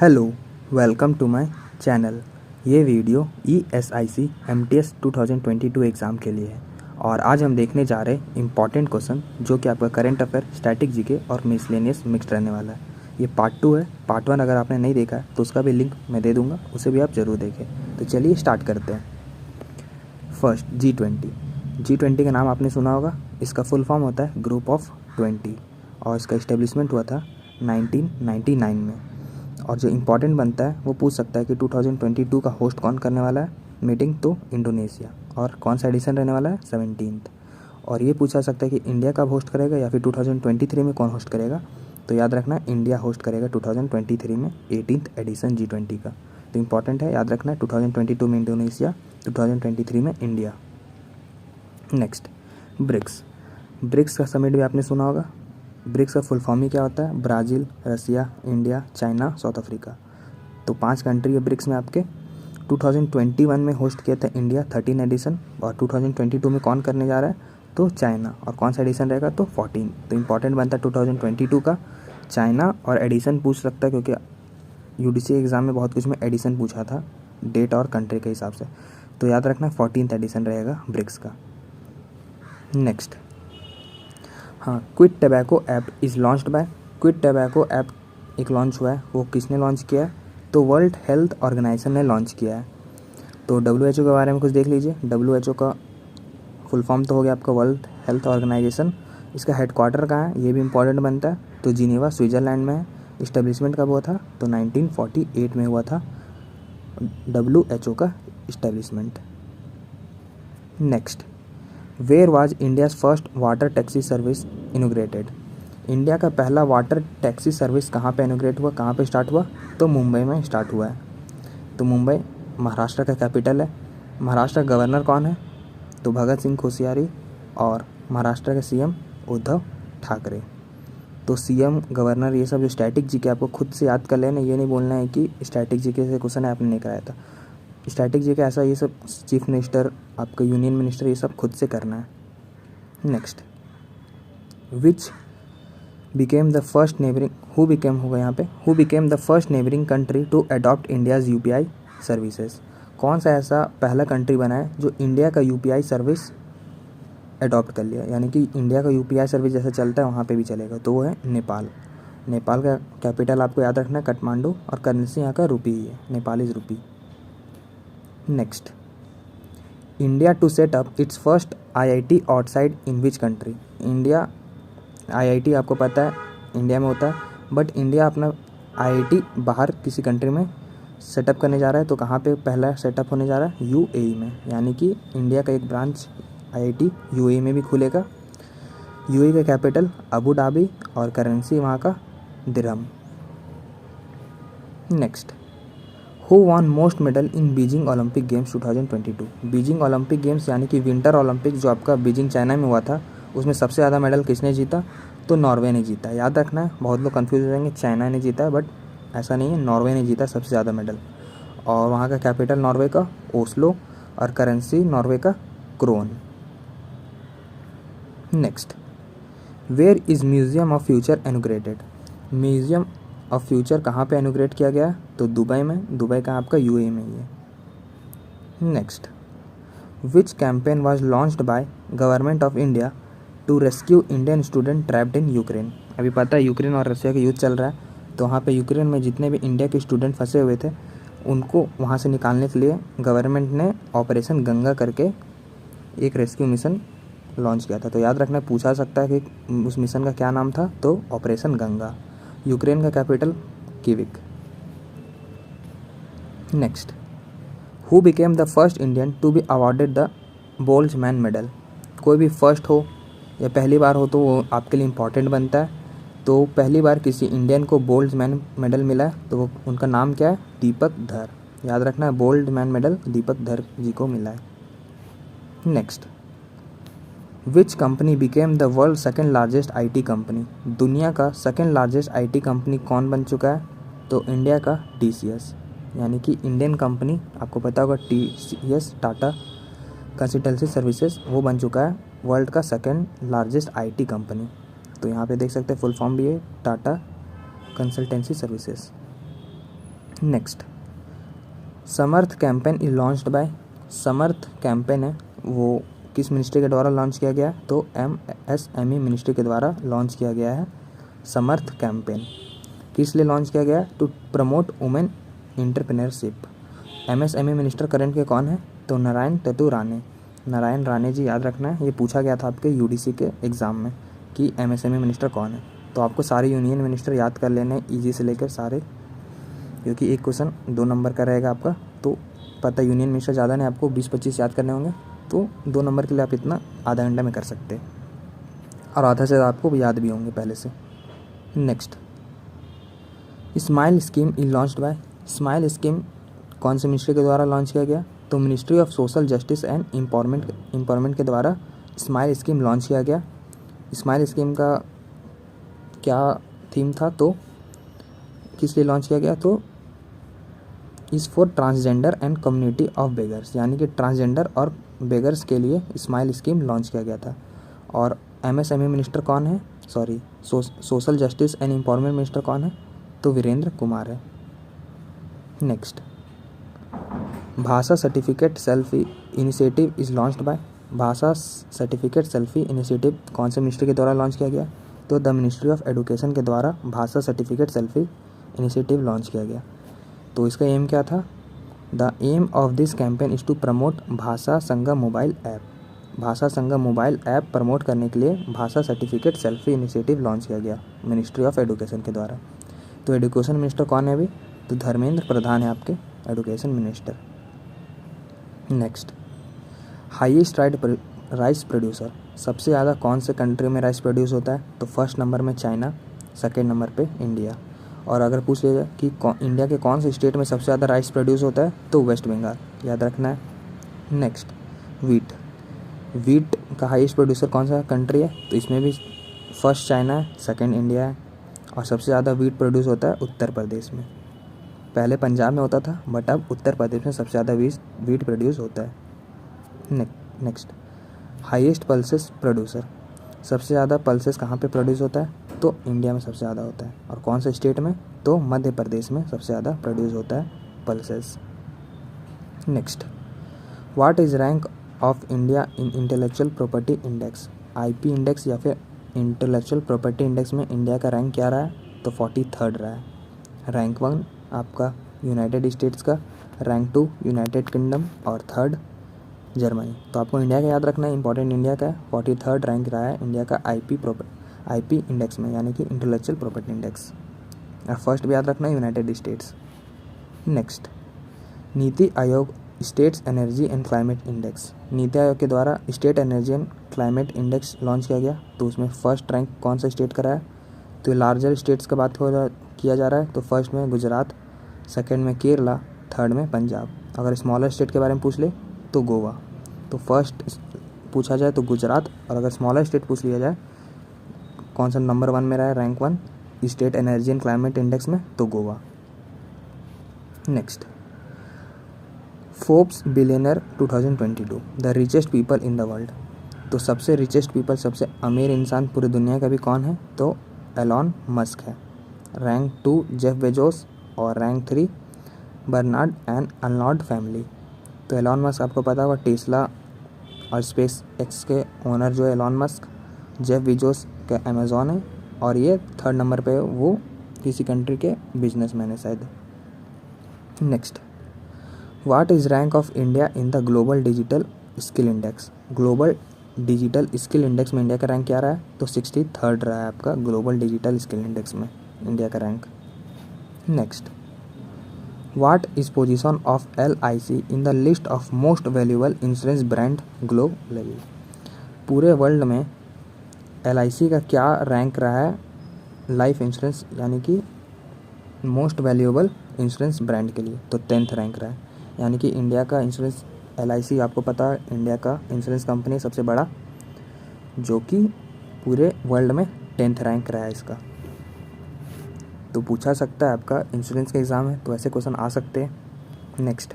Hello, welcome to my channel. ये video ESIC MTS 2022 exam के लिए है और आज हम देखने जा रहे हैं इम्पॉर्टेंट क्वेश्चन जो कि आपका करंट अफेयर, स्टैटिक जीके और मिसलेनियस मिक्स्ड रहने वाला है। ये पार्ट 2 है। पार्ट 1 अगर आपने नहीं देखा है तो उसका भी लिंक मैं दे दूँगा, उसे भी आप ज़रूर देखें। तो चलिए स्टार्ट करते हैं। फर्स्ट, G20 का नाम आपने सुना होगा। इसका फुल फॉर्म होता है ग्रुप ऑफ 20 और इसका इस्टेब्लिशमेंट हुआ था 1999 में। और जो इम्पोर्टेंट बनता है वो पूछ सकता है कि 2022 का होस्ट कौन करने वाला है मीटिंग, तो इंडोनेशिया। और कौन सा एडिशन रहने वाला है, 17th। और ये पूछा सकता है कि इंडिया कब होस्ट करेगा या फिर 2023 में कौन होस्ट करेगा। तो याद रखना इंडिया होस्ट करेगा 2023 में 18th एडिशन G20 का। तो इम्पॉर्टेंट है, याद रखना है 2022 में इंडोनेशिया, 2023 में इंडिया। नेक्स्ट, ब्रिक्स का समिट भी आपने सुना होगा। ब्रिक्स का फुल फॉर्म ही क्या होता है, ब्राज़ील, रसिया, इंडिया, चाइना, साउथ अफ्रीका। तो 5 कंट्री है ब्रिक्स में आपके। 2021 में होस्ट किया था इंडिया 13 एडिशन और 2022 में कौन करने जा रहा है, तो चाइना। और कौन सा एडिशन रहेगा, तो 14। तो इम्पॉर्टेंट बनता है 2022 का चाइना। और एडिशन पूछ सकता है क्योंकि UDC एग्ज़ाम में बहुत कुछ में एडिशन पूछा था डेट और कंट्री के हिसाब से। तो याद रखना 14th एडिशन रहेगा ब्रिक्स का। नेक्स्ट, हाँ, quit tobacco app is launched by. Quit tobacco app एक लॉन्च हुआ है, वो किसने लॉन्च किया है, तो वर्ल्ड हेल्थ ऑर्गेनाइजेशन ने लॉन्च किया है। तो WHO के बारे में कुछ देख लीजिए। WHO का फुल फॉर्म तो हो गया आपका वर्ल्ड हेल्थ ऑर्गेनाइजेशन। इसका हेडक्वार्टर कहाँ है, ये भी इंपॉर्टेंट बनता है, तो जिनेवा, स्विट्ज़रलैंड में है। इस्टेब्लिशमेंट कब हुआ था, तो 1948 में हुआ था WHO का establishment. Next, where was India's first water taxi service inaugurated. India का पहला वाटर टैक्सी सर्विस कहाँ पे इनोग्रेट हुआ, कहाँ पे स्टार्ट हुआ, तो मुंबई में स्टार्ट हुआ है। तो मुंबई महाराष्ट्र का कैपिटल है। महाराष्ट्र का गवर्नर कौन है, तो भगत सिंह कोश्यारी। और महाराष्ट्र के CM उद्धव ठाकरे। तो CM, गवर्नर, ये सब जो स्टैटिक जीके आपको खुद से याद कर लेना। ये नहीं बोलना है कि स्टैटिक जीके से क्वेश्चन आपने नहीं कराया था। स्टैटिक जीके ऐसा, ये सब चीफ मिनिस्टर, आपका यूनियन मिनिस्टर, ये सब खुद से करना है। Next, which became the first neighbouring, who became होगा यहाँ पे, who became the first neighbouring country to adopt India's UPI services. कौन सा ऐसा पहला कंट्री बना है जो इंडिया का UPI सर्विस अडॉप्ट कर लिया, यानी कि इंडिया का UPI सर्विस जैसे चलता है वहाँ पे भी चलेगा, तो वो है नेपाल। नेपाल का कैपिटल आपको याद रखना है काठमांडू और करेंसी यहाँ का रुपी ही है, Nepalese rupee. Next, India to set up its first IIT outside in which country. India IIT आपको पता है इंडिया में होता है, बट इंडिया अपना IIT बाहर किसी कंट्री में सेटअप करने जा रहा है। तो कहाँ पे पहला सेटअप होने जा रहा है, UAE में। यानी कि इंडिया का एक ब्रांच IIT UAE में भी खुलेगा। UAE का कैपिटल अबू धाबी और करेंसी वहाँ का दिरहम। Next, who won most medal in Beijing Olympic games 2022। Beijing Olympic games यानी कि विंटर ओलंपिक जो आपका बीजिंग चाइना में हुआ था, उसमें सबसे ज़्यादा मेडल किसने जीता, तो नॉर्वे ने जीता। याद रखना है, बहुत लोग कंफ्यूज हो जाएंगे, चाइना ने जीता है, बट ऐसा नहीं है, नॉर्वे ने जीता सबसे ज़्यादा मेडल। और वहाँ का कैपिटल नॉर्वे का ओस्लो और करेंसी नॉर्वे का krone. Next, where is museum of future inaugurated. Museum of future कहाँ पे इनॉग्रेट किया गया, तो दुबई में। दुबई का आपका UAE में ही है। Next, which campaign was launched by government of India to rescue Indian student trapped in Ukraine. अभी पता है यूक्रेन और रशिया का युद्ध चल रहा है, तो वहाँ पे यूक्रेन में जितने भी इंडिया के स्टूडेंट फंसे हुए थे उनको वहाँ से निकालने के लिए गवर्नमेंट ने ऑपरेशन गंगा करके एक रेस्क्यू मिशन लॉन्च किया था। तो याद रखना, पूछा सकता है कि उस मिशन का क्या नाम था, तो ऑपरेशन गंगा। यूक्रेन का capital Kyiv. Next, who became the first Indian to be awarded the Boltzmann medal. कोई भी फर्स्ट हो या पहली बार हो तो वो आपके लिए इम्पॉर्टेंट बनता है। तो पहली बार किसी इंडियन को बोल्ट्जमैन मेडल मिला है, तो वो उनका नाम क्या है, दीपक धर। याद रखना है, बोल्ट्जमैन मेडल दीपक धर जी को मिला है। Next, which company became the world second largest IT company. दुनिया का सेकेंड लार्जेस्ट IT कंपनी कौन बन चुका है, तो इंडिया का TCS, यानी कि इंडियन कंपनी, आपको पता होगा TCS, टाटा कंसल्टेंसी सर्विसेज, वो बन चुका है वर्ल्ड का सेकेंड लार्जेस्ट IT कंपनी। तो यहाँ पे देख सकते हैं फुल फॉर्म भी है, Tata consultancy services. Next, Samarth campaign is launched by. Samarth campaign है वो किस मिनिस्ट्री के द्वारा लॉन्च किया गया है? तो MSME मिनिस्ट्री के द्वारा लॉन्च किया गया है समर्थ कैंपेन। किस लिए लॉन्च किया गया है? To promote women entrepreneurship. MSME minister current के कौन है? तो नारायण ततु राणे। नारायण राणे जी याद रखना है, ये पूछा गया था आपके UDC के एग्ज़ाम में कि MSME मिनिस्टर कौन है। तो आपको सारे यूनियन मिनिस्टर याद कर लेने हैं, ईजी से लेकर सारे, क्योंकि एक क्वेश्चन 2 नंबर का रहेगा आपका। तो पता यूनियन मिनिस्टर ज़्यादा नहीं, आपको 20-25 याद करने होंगे, तो 2 नंबर के लिए आप इतना आधा घंटा में कर सकते हैं, और आधा से आपको याद भी होंगे पहले से। Next, smile scheme is launched by. Smile scheme कौन से मिनिस्ट्री के द्वारा लॉन्च किया गया? तो ministry of social justice and empowerment के द्वारा स्माइल स्कीम लॉन्च किया गया। स्माइल स्कीम का क्या थीम था? तो किस लिए लॉन्च किया गया? तो is for transgender and community of beggars, यानी कि ट्रांसजेंडर और बेगर्स के लिए स्माइल स्कीम लॉन्च किया गया था। और MSME मिनिस्टर कौन है? Social justice and empowerment minister कौन है? तो वीरेंद्र कुमार है। नेक्स्ट, भाषा certificate selfie initiative is launched by. भाषा सर्टिफिकेट सेल्फी इनिशिएटिव कौन से मिनिस्ट्री के द्वारा लॉन्च किया गया? तो द मिनिस्ट्री ऑफ एजुकेशन के द्वारा भाषा सर्टिफिकेट सेल्फी इनिशिएटिव लॉन्च किया गया। तो इसका एम क्या था? The aim of this campaign is to promote Bhasha Sangam mobile app. भाषा संगम मोबाइल ऐप प्रमोट करने के लिए भाषा सर्टिफिकेट सेल्फी इनिशिएटिव लॉन्च किया गया मिनिस्ट्री ऑफ एजुकेशन के द्वारा। तो एजुकेशन मिनिस्टर कौन है अभी? तो धर्मेंद्र प्रधान है आपके education minister. Next, highest rice producer, सबसे ज़्यादा कौन से कंट्री में राइस प्रोड्यूस होता है? तो फर्स्ट नंबर में चाइना, सेकेंड नंबर पे इंडिया। और अगर पूछ लिया जाए कि इंडिया के कौन से स्टेट में सबसे ज़्यादा राइस प्रोड्यूस होता है? तो वेस्ट बंगाल, याद रखना है। नेक्स्ट, वीट का हाईएस्ट प्रोड्यूसर कौन सा कंट्री है? तो इसमें भी फर्स्ट चाइना है, सेकेंड इंडिया है, और सबसे ज़्यादा वीट प्रोड्यूस होता है उत्तर प्रदेश में। पहले पंजाब में होता था, बट अब उत्तर प्रदेश में सबसे ज़्यादा वीट प्रोड्यूस होता है। नेक्स्ट, हाईएस्ट पल्सेस प्रोड्यूसर, सबसे ज़्यादा पल्सेस कहाँ पे प्रोड्यूस होता है? तो इंडिया में सबसे ज़्यादा होता है। और कौन से स्टेट में? तो मध्य प्रदेश में सबसे ज़्यादा प्रोड्यूस होता है pulses. Next, what is rank of India in intellectual property index. IP index या फिर इंटेलेक्चुअल प्रॉपर्टी इंडेक्स में इंडिया का रैंक क्या रहा है? तो 43rd रहा है। रैंक 1 आपका यूनाइटेड स्टेट्स का, रैंक 2 यूनाइटेड किंगडम, और 3rd जर्मनी। तो आपको इंडिया का याद रखना है, इंपॉर्टेंट इंडिया का 43rd रैंक रहा है इंडिया का IP इंडेक्स में, यानी कि इंटेलेक्चुअल प्रॉपर्टी इंडेक्स। और फर्स्ट भी याद रखना है United states. Next, NITI Aayog states energy and climate index. NITI Aayog के द्वारा state energy and climate index launch किया गया। तो उसमें फर्स्ट रैंक कौन सा स्टेट का रहा है? तो लार्जर स्टेट्स का बात किया जा रहा है, तो फर्स्ट में गुजरात, सेकेंड में केरला, थर्ड में पंजाब। अगर स्मॉलर स्टेट के बारे में पूछ ले तो गोवा। तो फर्स्ट पूछा जाए तो गुजरात, और अगर स्मॉलर स्टेट पूछ लिया जाए कौन सा नंबर 1 में रहा है, rank 1 state energy and climate index में, तो Goa. Next, Forbes billionaire 2022 the richest people in the world. तो सबसे रिचेस्ट पीपल, सबसे अमीर इंसान पूरी दुनिया का भी कौन है? तो एलॉन मस्क है। रैंक 2 जेफ बेजोस, और rank 3 Bernard and Arnault family. तो एलॉन मस्क आपको पता होगा टेस्ला और स्पेस एक्स के ओनर जो है एलॉन मस्क। जेफ बेजोस का अमेज़ॉन है, और ये 3rd नंबर पे वो किसी कंट्री के बिजनेसमैन है शायद। Next, what is rank of India in the global digital skill index. Global digital skill index में इंडिया का रैंक क्या रहा है? तो 63rd रहा है आपका ग्लोबल डिजिटल स्किल इंडेक्स में इंडिया का rank. Next, what is position of LIC in the list of most valuable insurance brand globally. पूरे वर्ल्ड में LIC का क्या रैंक रहा है लाइफ इंश्योरेंस, यानी कि मोस्ट वैल्यूएबल इंश्योरेंस ब्रांड के लिए? तो 10th रैंक रहा है। यानी कि इंडिया का इंश्योरेंस LIC आपको पता है इंडिया का इंश्योरेंस कंपनी सबसे बड़ा, जो कि पूरे वर्ल्ड में 10th रैंक रहा है इसका। तो पूछा सकता है, आपका इंश्योरेंस का एग्ज़ाम है तो ऐसे क्वेश्चन आ सकते हैं। Next,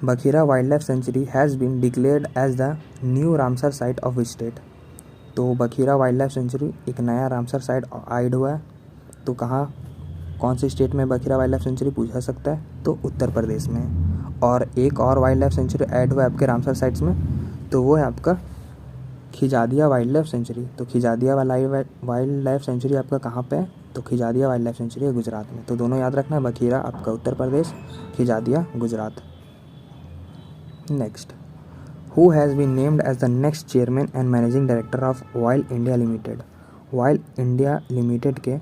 Bakhira wildlife sanctuary has been declared as the new Ramsar site of which state. तो बखीरा वाइल्ड लाइफ सेंचुरी एक नया रामसर साइट ऐड हुआ है, तो कहाँ कौन सी स्टेट में बखीरा वाइल्ड लाइफ सेंचुरी पूछा सकता है, तो उत्तर प्रदेश में। और एक और वाइल्ड लाइफ सेंचुरी ऐड हुआ है आपके रामसर साइट्स में, तो वो है आपका खिजादिया वाइल्ड लाइफ सेंचुरी। तो खिजादिया वाइल्ड लाइफ सेंचुरी आपका कहाँ पे है, तो खिजादिया वाइल्ड लाइफ सेंचुरी है गुजरात में। तो दोनों याद रखना है, बखीरा आपका Uttar Pradesh, Khijadiya Gujarat. Next, who has been named as the next chairman and managing director of Oil India Limited. Oil India Limited के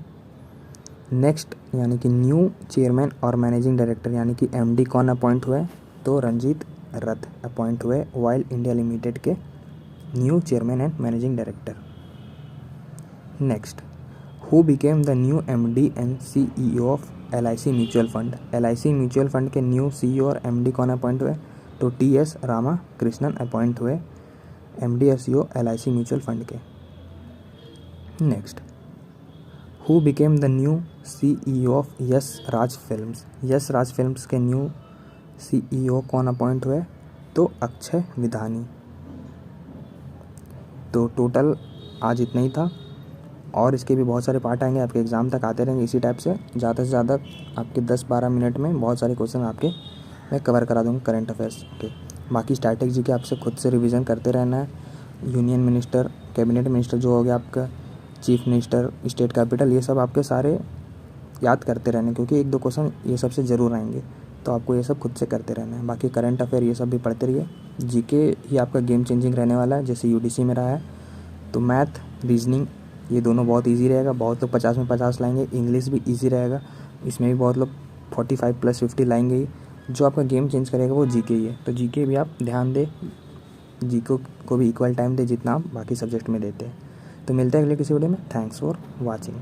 नेक्स्ट यानी कि न्यू चेयरमैन और मैनेजिंग डायरेक्टर यानी कि एमडी कौन अपॉइंट हुए, तो रंजीत रथ अपॉइंट हुए ऑयल इंडिया लिमिटेड के new chairman and managing director. Next, who became the new MD and CEO of LIC mutual fund. LIC mutual fund के न्यू सीईओ और एमडी कौन अपॉइंट हुए, तो टीएस रामाकृष्णन अपॉइंट हुए एमडी और CEO LIC mutual fund के। Next, who became the new CEO of yes Raj films. Yes Raj films के new CEO कौन अपॉइंट हुए, तो अक्षय विधानी। तो टोटल आज इतना ही था, और इसके भी बहुत सारे पार्ट आएंगे आपके एग्ज़ाम तक आते रहेंगे इसी टाइप से ज़्यादा से ज़्यादा आपके 10-12 मिनट में बहुत सारे क्वेश्चन आपके मैं कवर करा दूँगा करंट अफेयर्स के। बाकी स्ट्रैटेजी के आपसे खुद से रिवीजन करते रहना है। यूनियन मिनिस्टर, कैबिनेट मिनिस्टर जो हो गया आपका, चीफ मिनिस्टर, स्टेट कैपिटल, ये सब आपके सारे याद करते रहने, क्योंकि 1-2 क्वेश्चन ये सब से ज़रूर आएंगे, तो आपको ये सब खुद से करते रहना है। बाकी करंट अफेयर ये सब भी पढ़ते रहिए। जीके ही आपका गेम चेंजिंग रहने वाला है, जैसे यूडीसी में रहा है। तो मैथ, रीजनिंग ये दोनों बहुत इजी रहेगा, बहुत लोग 50 में 50 लाएंगे। इंग्लिश भी इजी रहेगा, इसमें भी बहुत लोग 45 + 50 लाएंगे ही। जो आपका गेम चेंज करेगा वो जीके ही है, तो जीके भी आप ध्यान दें, जीके को भी इक्वल टाइम दें जितना आप बाकी सब्जेक्ट में देते हैं। तो मिलते हैं अगले किसी वीडियो में। Thanks for watching.